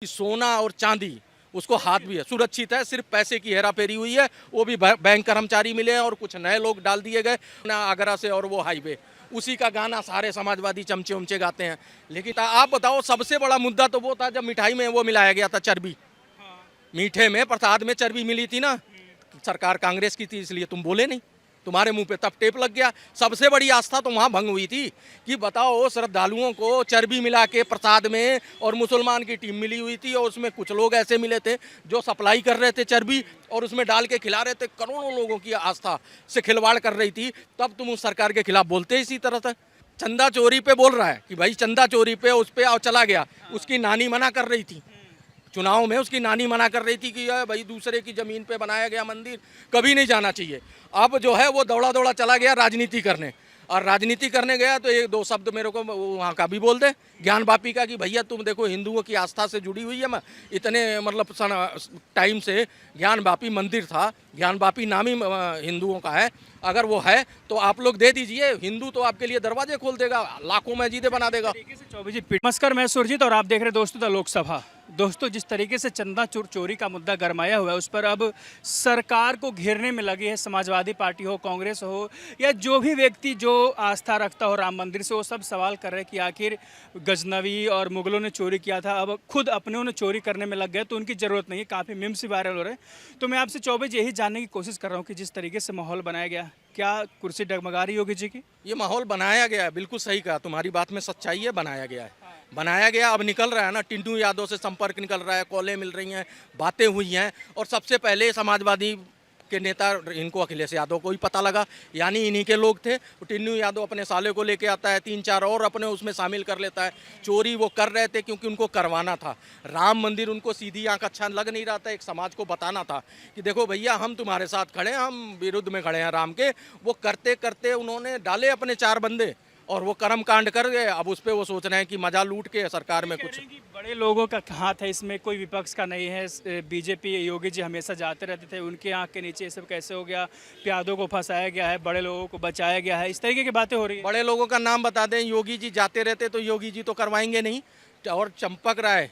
सोना और चांदी उसको हाथ भी है, सुरक्षित है, सिर्फ पैसे की हेरा फेरी हुई है। वो भी बैंक कर्मचारी मिले हैं और कुछ नए लोग डाल दिए गए ना, आगरा से और वो हाईवे, उसी का गाना सारे समाजवादी चमचे उमचे गाते हैं। लेकिन आप बताओ, सबसे बड़ा मुद्दा तो वो था जब मिठाई में वो मिलाया गया था चर्बी। मीठे में, प्रसाद में चर्बी मिली थी ना, सरकार कांग्रेस की थी, इसलिए तुम बोले नहीं, तुम्हारे मुंह पे तब टेप लग गया। सबसे बड़ी आस्था तो वहाँ भंग हुई थी कि बताओ, श्रद्धालुओं को चर्बी मिला के प्रसाद में, और मुसलमान की टीम मिली हुई थी और उसमें कुछ लोग ऐसे मिले थे जो सप्लाई कर रहे थे चर्बी और उसमें डाल के खिला रहे थे। करोड़ों लोगों की आस्था से खिलवाड़ कर रही थी, तब तुम उस सरकार के खिलाफ बोलते इसी तरह से। चंदा चोरी पे बोल रहा है कि भाई चंदा चोरी पे उस पे और चला गया, उसकी नानी मना कर रही थी चुनाव में, उसकी नानी मना कर रही थी कि भाई दूसरे की जमीन पे बनाया गया मंदिर कभी नहीं जाना चाहिए। अब जो है वो दौड़ा दौड़ा चला गया राजनीति करने, और राजनीति करने गया तो एक दो शब्द मेरे को वहाँ का भी बोल दे, ज्ञान वापी का, कि भैया तुम देखो हिंदुओं की आस्था से जुड़ी हुई है, मैं इतने मतलब टाइम से ज्ञान वापी मंदिर था, ज्ञान वापी नाम ही हिंदुओं का है, अगर वो है तो आप लोग दे दीजिए, हिंदू तो आपके लिए दरवाजे खोल देगा, लाखों मस्जिदें बना देगा। नमस्कार, मैं सुरजीत और आप देख रहे हैं दोस्तों द लोकसभा। दोस्तों, जिस तरीके से चंदा चोरी का मुद्दा गरमाया हुआ है, उस पर अब सरकार को घेरने में लगी है समाजवादी पार्टी हो, कांग्रेस हो, या जो भी व्यक्ति जो आस्था रखता हो राम मंदिर से, वो सब सवाल कर रहे हैं कि आखिर गजनवी और मुगलों ने चोरी किया था, अब खुद अपने उन्हें चोरी करने में लग गए तो उनकी ज़रूरत नहीं है। काफ़ी मीम्स भी वायरल हो रहे हैं। तो मैं आपसे चौबे यही जानने की कोशिश कर रहा हूँ कि जिस तरीके से माहौल बनाया गया, क्या कुर्सी डगमगा रही होगी जी की? ये माहौल बनाया गया है, बिल्कुल सही कहा, तुम्हारी बात में सच्चाई है, बनाया गया है, बनाया गया। अब निकल रहा है ना, टिंटू यादव से संपर्क निकल रहा है, कॉलें मिल रही हैं, बातें हुई हैं, और सबसे पहले समाजवादी के नेता इनको अखिलेश यादव को ही पता लगा, यानी इन्हीं के लोग थे। टिन्नू यादव अपने साले को लेके आता है, 3-4 और अपने उसमें शामिल कर लेता है। चोरी वो कर रहे थे क्योंकि उनको करवाना था राम मंदिर, उनको सीधी आंख अच्छा लग नहीं रहा था, एक समाज को बताना था कि देखो भैया हम तुम्हारे साथ खड़े हैं, हम विरुद्ध में खड़े हैं राम के। वो करते करते उन्होंने डाले अपने 4 बंदे और वो कर्म कांड कर गए। अब उस पर वो सोच रहे हैं कि मजा लूट के सरकार में कुछ। बड़े लोगों का हाथ है इसमें, कोई विपक्ष का नहीं है। बीजेपी योगी जी हमेशा जाते रहते थे, उनके आंख के नीचे ये सब कैसे हो गया? प्यादों को फंसाया गया है, बड़े लोगों को बचाया गया है, इस तरीके की बातें हो रही है। बड़े लोगों का नाम बता दें, योगी जी जाते रहते तो योगी जी तो करवाएंगे नहीं। और चंपक राय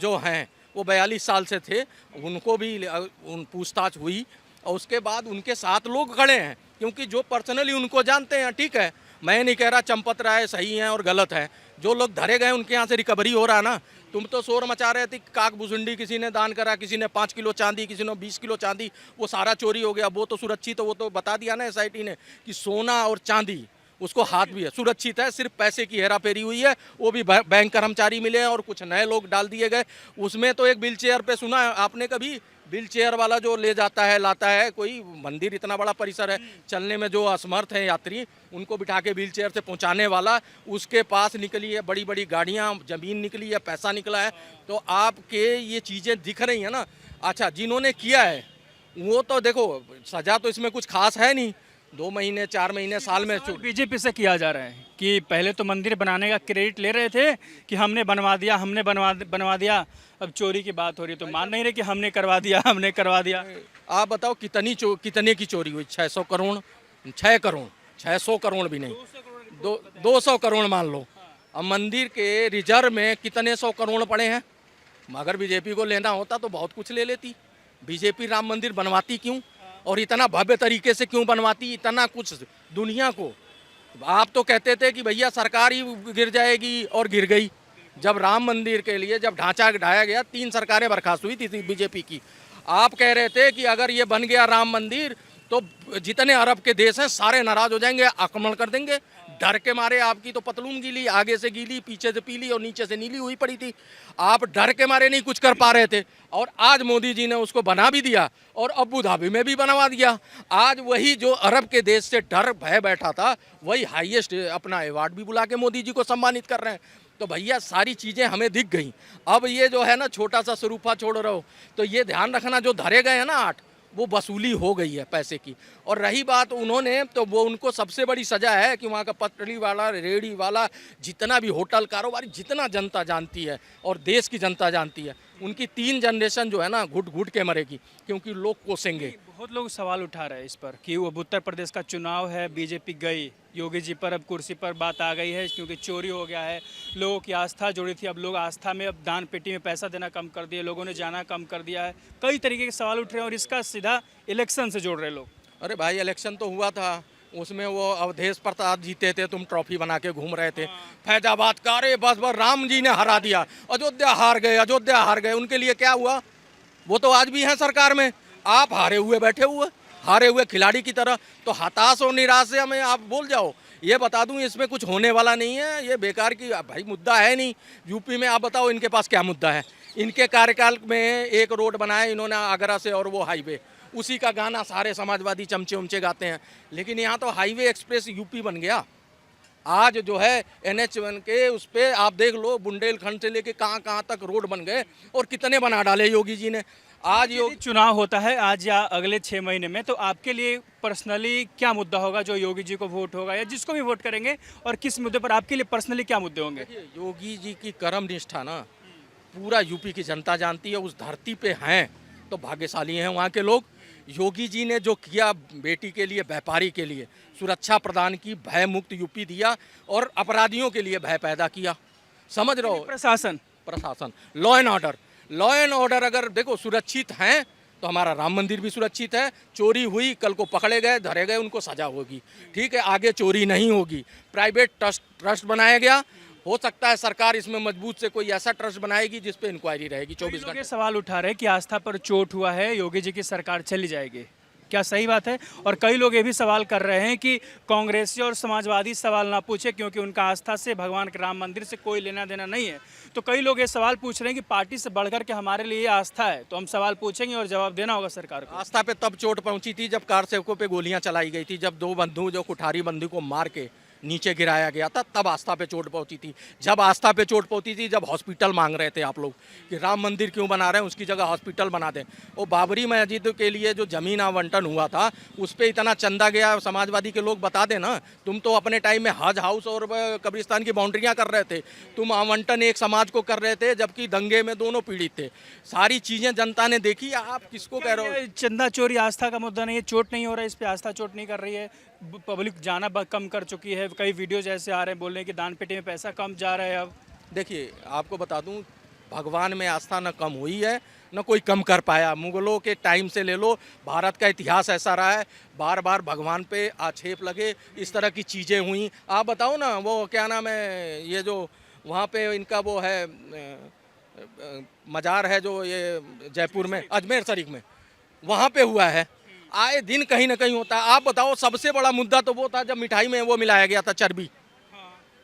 जो हैं वो 42 साल से थे, उनको भी पूछताछ हुई और उसके बाद उनके साथ लोग खड़े हैं, क्योंकि जो पर्सनली उनको जानते हैं। ठीक है, मैं नहीं कह रहा चंपत राय सही हैं और गलत है, जो लोग धरे गए उनके यहाँ से रिकवरी हो रहा है ना। तुम तो शोर मचा रहे थे, काक भुसुंडी किसी ने दान करा, किसी ने 5 किलो चांदी, किसी ने 20 किलो चांदी, वो सारा चोरी हो गया। वो तो सुरक्षित, तो वो तो बता दिया ना एसआईटी ने कि सोना और चांदी उसको हाथ भी है, सुरक्षित है, सिर्फ पैसे की हेरा फेरी हुई है। वो भी बैंक कर्मचारी मिले हैं और कुछ नए लोग डाल दिए गए। उसमें तो एक व्हील चेयर पे सुना है आपने कभी, व्हील चेयर वाला जो ले जाता है लाता है, कोई मंदिर इतना बड़ा परिसर है, चलने में जो असमर्थ हैं यात्री, उनको बिठा के व्हील चेयर से पहुंचाने वाला, उसके पास निकली है बड़ी बड़ी गाड़ियां, जमीन निकली है, पैसा निकला है। तो आपके ये चीज़ें दिख रही हैं ना। अच्छा, जिन्होंने किया है वो तो देखो, सजा तो इसमें कुछ खास है नहीं, 2 महीने 4 महीने साल में। बीजेपी से किया जा रहा है कि पहले तो मंदिर बनाने का क्रेडिट ले रहे थे कि हमने बनवा दिया, हमने बनवा दिया, अब चोरी की बात हो रही है तो मान नहीं रहे कि हमने करवा दिया, हमने करवा दिया। आप बताओ कितने की चोरी हुई? 600 करोड़, 6 करोड़, 600 करोड़ भी नहीं, 200 करोड़ मान लो। अब मंदिर के रिजर्व में कितने 100 करोड़ पड़े हैं? अगर बीजेपी को लेना होता तो बहुत कुछ ले लेती। बीजेपी राम मंदिर बनवाती क्यों, और इतना भव्य तरीके से क्यों बनवाती, इतना कुछ दुनिया को? आप तो कहते थे कि भैया सरकार ही गिर जाएगी, और गिर गई। जब राम मंदिर के लिए जब ढांचा ढाया गया, 3 सरकारें बर्खास्त हुई थी बीजेपी की। आप कह रहे थे कि अगर ये बन गया राम मंदिर तो जितने अरब के देश हैं सारे नाराज हो जाएंगे, आक्रमण कर देंगे। डर के मारे आपकी तो पतलून गीली, आगे से गीली, पीछे से पीली और नीचे से नीली हुई पड़ी थी। आप डर के मारे नहीं कुछ कर पा रहे थे, और आज मोदी जी ने उसको बना भी दिया और अबू धाबी में भी बनवा दिया। आज वही जो अरब के देश से डर भय बैठा था, वही हाईएस्ट अपना अवार्ड भी बुला के मोदी जी को सम्मानित कर रहे हैं। तो भैया सारी चीज़ें हमें दिख गई। अब ये जो है ना, छोटा सा शरूफा छोड़ रहे हो, तो ये ध्यान रखना, जो धरे गए हैं ना 8, वो वसूली हो गई है पैसे की। और रही बात उन्होंने, तो वो उनको सबसे बड़ी सजा है कि वहाँ का पटरी वाला, रेहड़ी वाला, जितना भी होटल कारोबारी, जितना जनता जानती है और देश की जनता जानती है, उनकी 3 जनरेशन जो है ना घुट घुट के मरेगी, क्योंकि लोग कोसेंगे। बहुत लोग सवाल उठा रहे हैं इस पर कि अब उत्तर प्रदेश का चुनाव है, बीजेपी गई, योगी जी पर अब कुर्सी पर बात आ गई है क्योंकि चोरी हो गया है, लोगों की आस्था जुड़ी थी, अब लोग आस्था में अब दान पेटी में पैसा देना कम कर दिए, लोगों ने जाना कम कर दिया है, कई तरीके के सवाल उठ रहे हैं और इसका सीधा इलेक्शन से जोड़ रहे लोग। अरे भाई इलेक्शन तो हुआ था, उसमें वो अवधेश प्रसाद जीते थे, तुम ट्रॉफी बना के घूम रहे थे। फैजाबाद का अरे बस बस राम जी ने हरा दिया, अयोध्या हार गए, अयोध्या हार गए, उनके लिए क्या हुआ? वो तो आज भी हैं सरकार में, आप हारे हुए बैठे हुए, हारे हुए खिलाड़ी की तरह। तो हताश और निराश से हमें आप बोल जाओ, ये बता दूं इसमें कुछ होने वाला नहीं है, ये बेकार की भाई मुद्दा है नहीं। यूपी में आप बताओ इनके पास क्या मुद्दा है? इनके कार्यकाल में एक रोड बनाया इन्होंने आगरा से, और वो हाईवे, उसी का गाना सारे समाजवादी चमचे उमचे गाते हैं। लेकिन यहाँ तो हाईवे एक्सप्रेस यूपी बन गया। आज जो है NH1 के उस पर आप देख लो, बुंदेलखंड से लेके कहाँ कहाँ तक रोड बन गए, और कितने बना डाले योगी जी ने। आज यदि चुनाव होता है आज या अगले 6 महीने में, तो आपके लिए पर्सनली क्या मुद्दा होगा जो योगी जी को वोट होगा या जिसको भी वोट करेंगे, और किस मुद्दे पर आपके लिए पर्सनली क्या मुद्दे होंगे? योगी जी की कर्म निष्ठा ना पूरा यूपी की जनता जानती है, उस धरती पे हैं तो भाग्यशाली हैं वहाँ के लोग। योगी जी ने जो किया बेटी के लिए, व्यापारी के लिए सुरक्षा प्रदान की, भय मुक्त यूपी दिया, और अपराधियों के लिए भय पैदा किया। समझ रहे हो? प्रशासन लॉ एंड ऑर्डर अगर देखो सुरक्षित हैं तो हमारा राम मंदिर भी सुरक्षित है। चोरी हुई, कल को पकड़े गए, धरे गए, उनको सजा होगी, ठीक है, आगे चोरी नहीं होगी। प्राइवेट ट्रस्ट बनाया गया, हो सकता है सरकार इसमें मजबूत से कोई ऐसा ट्रस्ट बनाएगी जिस पे इंक्वायरी रहेगी 24 घंटे। सवाल उठा रहे हैं कि आस्था पर चोट हुआ है, योगी जी की सरकार चली जाएगी, क्या सही बात है? और कई लोग ये भी सवाल कर रहे हैं कि कांग्रेसी और समाजवादी सवाल ना पूछे क्योंकि उनका आस्था से, भगवान के राम मंदिर से कोई लेना देना नहीं है। तो कई लोग ये सवाल पूछ रहे हैं कि पार्टी से बढ़कर के हमारे लिए आस्था है, तो हम सवाल पूछेंगे और जवाब देना होगा सरकार को। आस्था पे तब चोट पहुंची थी जब कार सेवकों पे गोलियां चलाई गई थी, जब 2 बंधु जो कुठारी बंधु को मार के नीचे गिराया गया था, तब आस्था पे चोट पहुंची थी। जब आस्था पे चोट पहुंची थी, जब हॉस्पिटल मांग रहे थे आप लोग कि राम मंदिर क्यों बना रहे हैं, उसकी जगह हॉस्पिटल बना दें। वो बाबरी मस्जिद के लिए जो जमीन आवंटन हुआ था उस पर इतना चंदा गया, समाजवादी के लोग बता दें ना। तुम तो अपने टाइम में हज हाउस और कब्रिस्तान की बाउंड्रियाँ कर रहे थे, तुम आवंटन एक समाज को कर रहे थे, जबकि दंगे में दोनों पीड़ित थे। सारी चीज़ें जनता ने देखी, आप किसको कह रहे हो? चंदा चोरी आस्था का मुद्दा नहीं है, चोट नहीं हो रहा है, इस पे आस्था चोट नहीं कर रही है, पब्लिक जाना कम कर चुकी है। कई वीडियोज ऐसे आ रहे हैं, बोल रहे हैं कि दान पेटी में पैसा कम जा रहा है। अब देखिए आपको बता दूं, भगवान में आस्था न कम हुई है न कोई कम कर पाया। मुगलों के टाइम से ले लो, भारत का इतिहास ऐसा रहा है, बार बार भगवान पे आक्षेप लगे, इस तरह की चीज़ें हुई। आप बताओ ना, वो क्या नाम है, ये जो वहाँ पे इनका वो है मज़ार है जो ये जयपुर में, अजमेर शरीफ में, वहाँ पे हुआ है। आए दिन कहीं ना कहीं होता है। आप बताओ, सबसे बड़ा मुद्दा तो वो था जब मिठाई में वो मिलाया गया था चर्बी,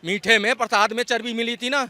मीठे में प्रसाद में चर्बी मिली थी ना,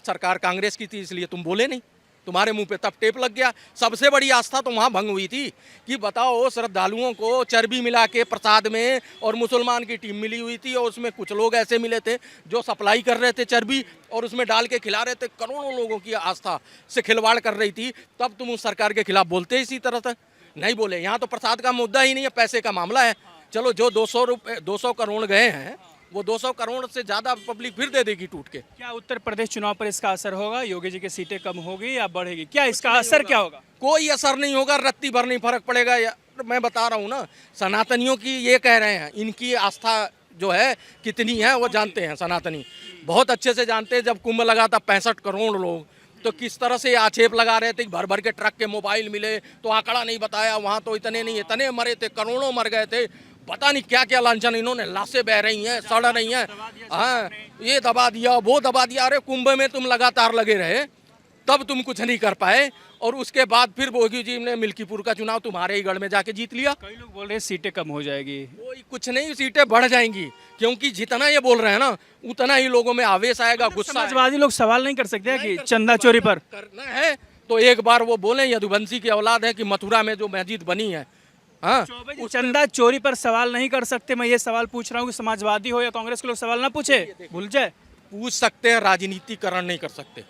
सरकार कांग्रेस की थी, इसलिए तुम बोले नहीं, तुम्हारे मुंह पे तब टेप लग गया। सबसे बड़ी आस्था तो वहाँ भंग हुई थी कि बताओ श्रद्धालुओं को चर्बी मिला के प्रसाद में, और मुसलमान की टीम मिली हुई थी, और उसमें कुछ लोग ऐसे मिले थे जो सप्लाई कर रहे थे चर्बी और उसमें डाल के खिला रहे थे, करोड़ों लोगों की आस्था से खिलवाड़ कर रही थी। तब तुम उस सरकार के खिलाफ बोलते इसी तरह से नहीं बोले। यहाँ तो प्रसाद का मुद्दा ही नहीं है, पैसे का मामला है। चलो जो 200 करोड़ गए हैं, वो 200 करोड़ से ज्यादा पब्लिक फिर दे देगी टूट के। क्या उत्तर प्रदेश चुनाव पर इसका असर होगा? योगी जी की सीटें कम होगी या बढ़ेगी? क्या इसका असर क्या होगा? कोई असर नहीं होगा, रत्ती भर नहीं फर्क पड़ेगा। मैं बता रहा हूँ ना, सनातनियों की ये कह रहे हैं, इनकी आस्था जो है कितनी है वो जानते हैं, सनातनी बहुत अच्छे से जानते हैं। जब कुंभ लगा था 65 करोड़ लोग, तो किस तरह से आक्षेप लगा रहे थे, भर भर के ट्रक के मोबाइल मिले, तो आंकड़ा नहीं बताया, वहाँ तो इतने नहीं, इतने मरे थे, करोड़ों मर गए थे, पता नहीं क्या क्या लांछन, इन्होंने लाशें बह रही हैं, सड़ रही हैं, हाँ ये दबा दिया, वो दबा दिया। अरे कुंभ में तुम लगातार लगे रहे, तब तुम कुछ नहीं कर पाए, और उसके बाद फिर योगी जी ने मिल्कीपुर का चुनाव तुम्हारे ही गढ़ में जाके जीत लिया। कई लोग बोल रहे हैं सीटें कम हो जाएगी। कोई कुछ नहीं, सीटें बढ़ जाएंगी, क्योंकि जितना ये बोल रहे हैं ना, उतना ही लोगों में आवेश आएगा, गुस्सा। समाजवादी लोग सवाल नहीं कर सकते कि चंदा चोरी पर करना है तो एक बार वो बोले, यदुवंशी की औलाद है कि मथुरा में जो मस्जिद बनी है, हाँ, चंदा चोरी पर सवाल नहीं कर सकते। मैं ये सवाल पूछ रहा हूँ कि समाजवादी हो या कांग्रेस के लोग सवाल ना पूछे, भूल जाए। पूछ सकते हैं, राजनीतिकरण नहीं कर सकते।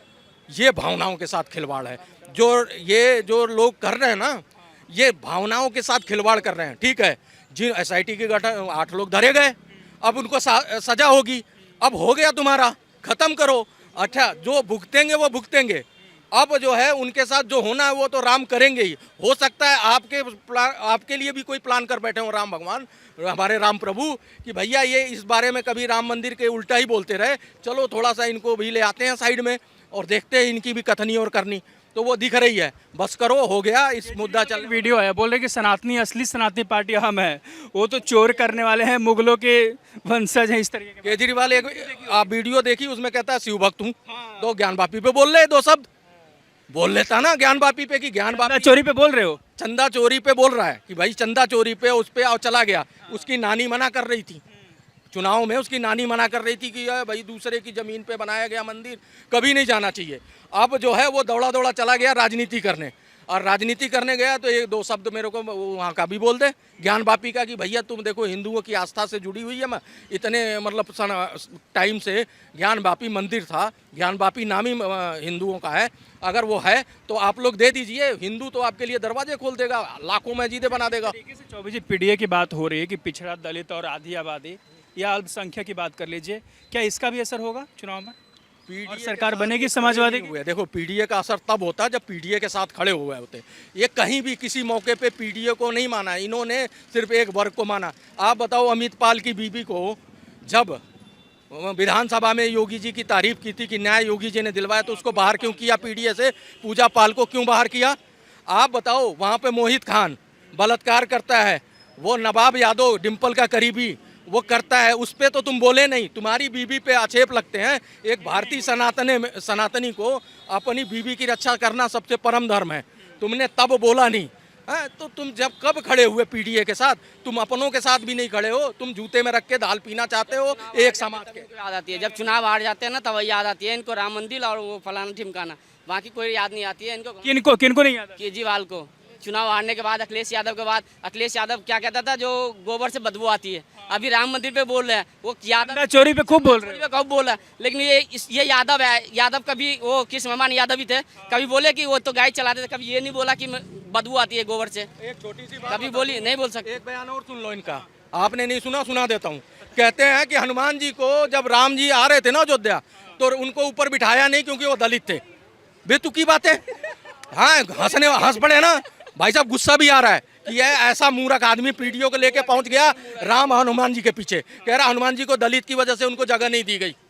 ये भावनाओं के साथ खिलवाड़ है, जो लोग कर रहे हैं ना, ये भावनाओं के साथ खिलवाड़ कर रहे हैं। ठीक है, जिन SIT के गठन 8 लोग धरे गए, अब उनको सजा होगी, अब हो गया तुम्हारा, खत्म करो। अच्छा, जो भुगतेंगे वो भुगतेंगे, अब जो है उनके साथ जो होना है वो तो राम करेंगे ही। हो सकता है आपके लिए भी कोई प्लान कर बैठे हो राम भगवान, हमारे राम प्रभु, कि भैया ये इस बारे में कभी राम मंदिर के उल्टा ही बोलते रहे, चलो थोड़ा सा इनको भी ले आते हैं साइड में और देखते हैं इनकी भी कथनी और करनी। तो वो दिख रही है, बस करो, हो गया इस मुद्दा चल। वीडियो है, बोल रहे कि सनातनी, असली सनातनी पार्टी हम है, वो तो चोर करने वाले हैं, मुगलों के वंशज हैं, इस तरीके के। केजरीवाल एक आप वीडियो देखी, उसमें कहता है शिव भक्त हूँ, तो ज्ञान वापी पे बोल रहे दो शब्द बोल लेता ना, ज्ञान वापी पे कि ज्ञान वापी चोरी पे बोल रहे हो, चंदा चोरी पे बोल रहा है कि भाई चंदा चोरी पे उस पे और चला गया। उसकी नानी मना कर रही थी चुनाव में, उसकी नानी मना कर रही थी कि भाई दूसरे की जमीन पे बनाया गया मंदिर कभी नहीं जाना चाहिए। अब जो है वो दौड़ा दौड़ा चला गया राजनीति करने, और राजनीति करने गया तो एक दो शब्द मेरे को वहाँ का भी बोल दे ज्ञान वापी का कि भैया तुम देखो हिंदुओं की आस्था से जुड़ी हुई है, मैं इतने मतलब टाइम से ज्ञान वापी मंदिर था, ज्ञान वापी नाम ही हिंदुओं का है, अगर वो है तो आप लोग दे दीजिए, हिंदू तो आपके लिए दरवाजे खोल देगा, लाखों मस्जिदें बना देगा। तरीके से चौबे जी पीडीए की बात हो रही है कि पिछड़ा, दलित और आधी आबादी या अल्पसंख्यक की बात कर लीजिए, क्या इसका भी असर होगा चुनाव में? और सरकार बनेगी समाजवादी की? हुए देखो पीडीए का असर तब होता है जब पीडीए के साथ खड़े हुए होते। ये कहीं भी किसी मौके पे पीडीए को नहीं माना, इन्होंने सिर्फ एक वर्ग को माना। आप बताओ अमित पाल की बीबी को जब विधानसभा में योगी जी की तारीफ की थी कि न्याय योगी जी ने दिलवाया, तो उसको बाहर क्यों किया पीडीए से? पूजा पाल को क्यों बाहर किया? आप बताओ वहाँ पे मोहित खान बलात्कार करता है, वो नवाब यादव डिम्पल का करीबी वो करता है, उस पे तो तुम बोले नहीं, तुम्हारी बीबी पे आक्षेप लगते हैं। एक भारतीय सनातनी को अपनी बीबी की रक्षा करना सबसे परम धर्म है, तुमने तब बोला नहीं है। तो तुम जब कब खड़े हुए पीडीए के साथ? तुम अपनों के साथ भी नहीं खड़े हो, तुम जूते में रख के दाल पीना चाहते हो एक समाज के। याद आती है जब चुनाव हार जाते हैं ना, तब याद आती है इनको राम मंदिर और वो फलाना ढिमकाना, बाकी कोई याद नहीं आती है इनको। किनको नहीं याद? केजरीवाल को चुनाव हारने के बाद, अखिलेश यादव के बाद, अखिलेश यादव क्या कहता था, जो गोबर से बदबू आती है, अभी राम मंदिर पे बोल रहे हैं, वो यादव चोरी पे खूब बोल रहे हैं। कब बोला, लेकिन ये यादव है, यादव कभी वो कृष्ण मेहमान यादव ही थे, कभी बोले कि वो तो गाय चलाते थे, कभी ये नहीं बोला कि बदबू आती है गोबर से, एक छोटी सी कभी बोली नहीं बोल सकते। एक बयान और सुन लो इनका, आपने नहीं सुना, सुना देता हूँ। कहते हैं कि हनुमान जी को जब राम जी आ रहे थे ना अयोध्या, तो उनको ऊपर बिठाया नहीं क्योंकि वो दलित थे। बेतुकी बात है। हाँ, हंस पड़े ना भाई साहब, गुस्सा भी आ रहा है कि ये ऐसा मूर्ख आदमी पीडीओ को लेके पहुंच गया राम हनुमान जी के पीछे, कह रहा हनुमान जी को दलित की वजह से उनको जगह नहीं दी गई।